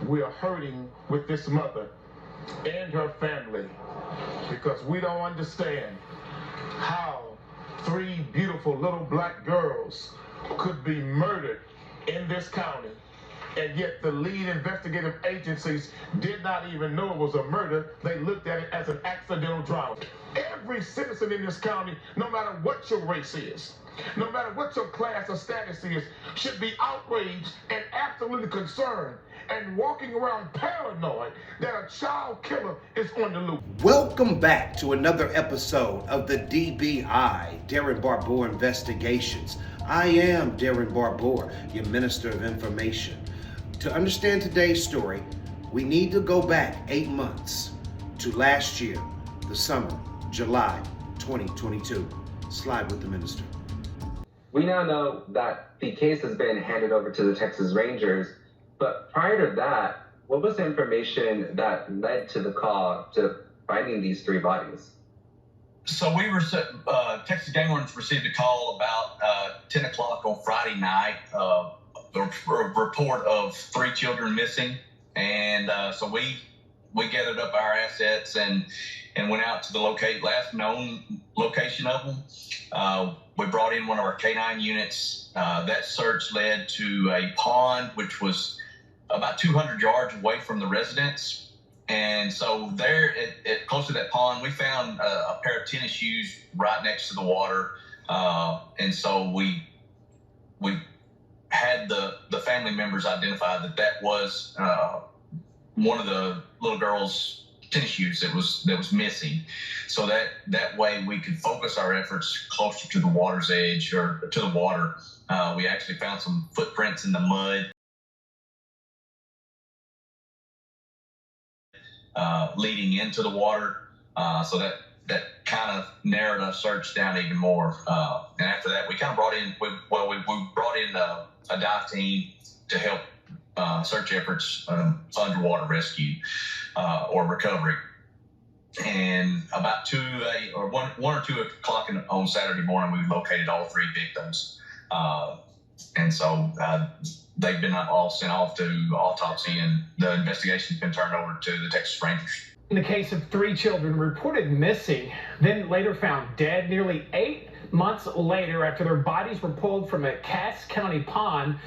we are hurting with this mother and her family because we don't understand how three beautiful little black girls could be murdered in this county, and yet the lead investigative agencies did not even know it was a murder. They looked at it as an accidental drowning. Every citizen in this county, no matter what your race is, no matter what your class or status is, should be outraged and absolutely concerned and walking around paranoid that a child killer is on the loose. Welcome back to another episode of the DBI, Darren Barbour Investigations. I am Darren Barbour, your Minister of Information. To understand today's story, we need to go back 8 months to last year, the summer, July 2022. Slide with the Minister. We now know that the case has been handed over to the Texas Rangers, but prior to that, what was the information that led to the call to finding these three bodies? So Texas Gang Wardens received a call about 10 o'clock on Friday night, a report of three children missing. And so we gathered up our assets and went out to the last known location of them. We brought in one of our K9 units. That search led to a pond, which was about 200 yards away from the residence. And so there, close to that pond, we found a pair of tennis shoes right next to the water. And so we had the family members identify that was one of the little girls' tennis shoes that was missing. So that way we could focus our efforts closer to the water's edge or to the water. We actually found some footprints in the mud leading into the water. So that kind of narrowed our search down even more. And after that, we kind of brought in a dive team to help search efforts, underwater rescue or recovery. And about 1 or 2 o'clock on Saturday morning, we located all three victims. And so they've been all sent off to autopsy, and the investigation's been turned over to the Texas Rangers. In the case of three children reported missing, then later found dead nearly 8 months later after their bodies were pulled from a Cass County pond,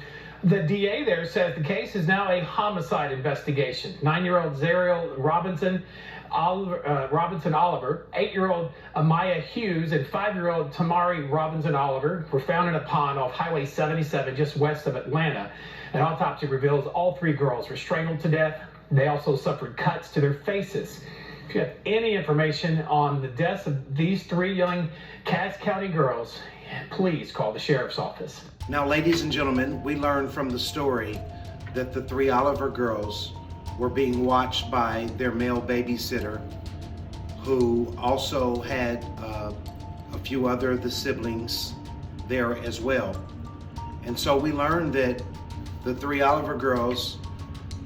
the DA there says the case is now a homicide investigation. 9-year-old Zariel Robinson Oliver, 8-year-old Amaya Hughes, and 5-year-old Tamari Robinson Oliver were found in a pond off Highway 77 just west of Atlanta. An autopsy reveals all three girls were strangled to death. They also suffered cuts to their faces. If you have any information on the deaths of these three young Cass County girls, please call the sheriff's office. Now, ladies and gentlemen, we learned from the story that the three Oliver girls were being watched by their male babysitter, who also had a few other of the siblings there as well. And so we learned that the three Oliver girls,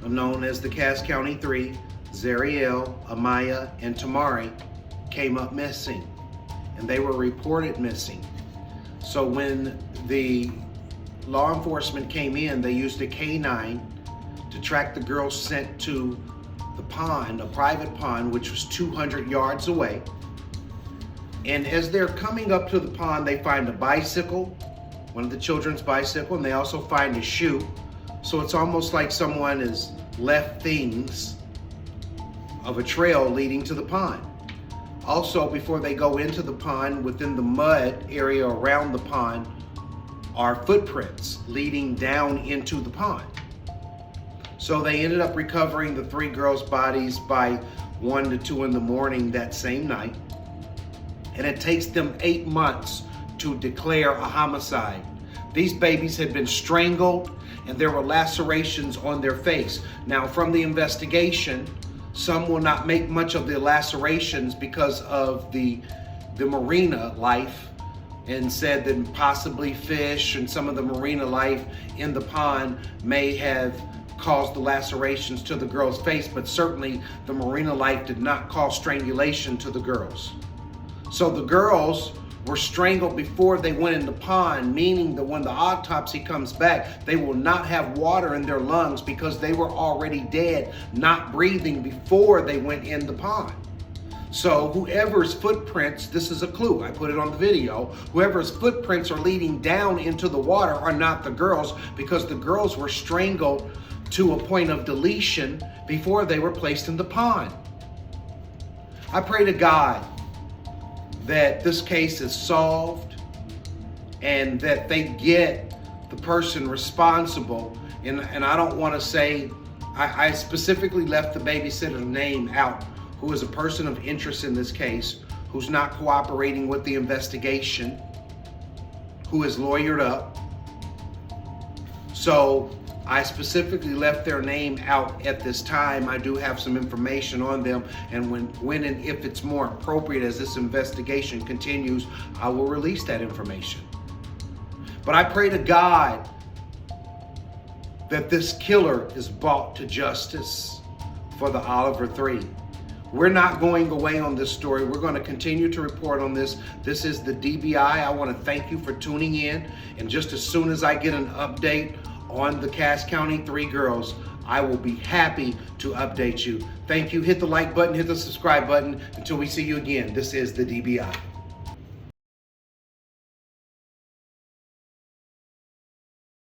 known as the Cass County Three, Zariel, Amaya, and Tamari, came up missing, and they were reported missing. So when the law enforcement came in, they used a K9 to track the girls sent to the pond, a private pond, which was 200 yards away. And as they're coming up to the pond, they find a bicycle, one of the children's bicycle, and they also find a shoe. So it's almost like someone has left things of a trail leading to the pond. Also, before they go into the pond, within the mud area around the pond are footprints leading down into the pond. So they ended up recovering the three girls' bodies by 1 to 2 in the morning that same night. And it takes them 8 months to declare a homicide. These babies had been strangled and there were lacerations on their face. Now, from the investigation, some will not make much of the lacerations because of the marina life, and said that possibly fish and some of the marina life in the pond may have caused the lacerations to the girl's face, but certainly the marina life did not cause strangulation to the girls. So the girls were strangled before they went in the pond, meaning that when the autopsy comes back, they will not have water in their lungs because they were already dead, not breathing before they went in the pond. So whoever's footprints, this is a clue, I put it on the video, whoever's footprints are leading down into the water are not the girls, because the girls were strangled to a point of deletion before they were placed in the pond. I pray to God that this case is solved and that they get the person responsible. And I don't want to say, I specifically left the babysitter's name out, who is a person of interest in this case, who's not cooperating with the investigation, who is lawyered up. So I specifically left their name out at this time. I do have some information on them, and when and if it's more appropriate as this investigation continues, I will release that information. But I pray to God that this killer is brought to justice for the Oliver 3. We're not going away on this story. We're going to continue to report on this. This is the DBI. I want to thank you for tuning in. And just as soon as I get an update on the Cass County 3 girls, I will be happy to update you. Thank you. Hit the like button, hit the subscribe button. Until we see you again, this is the DBI.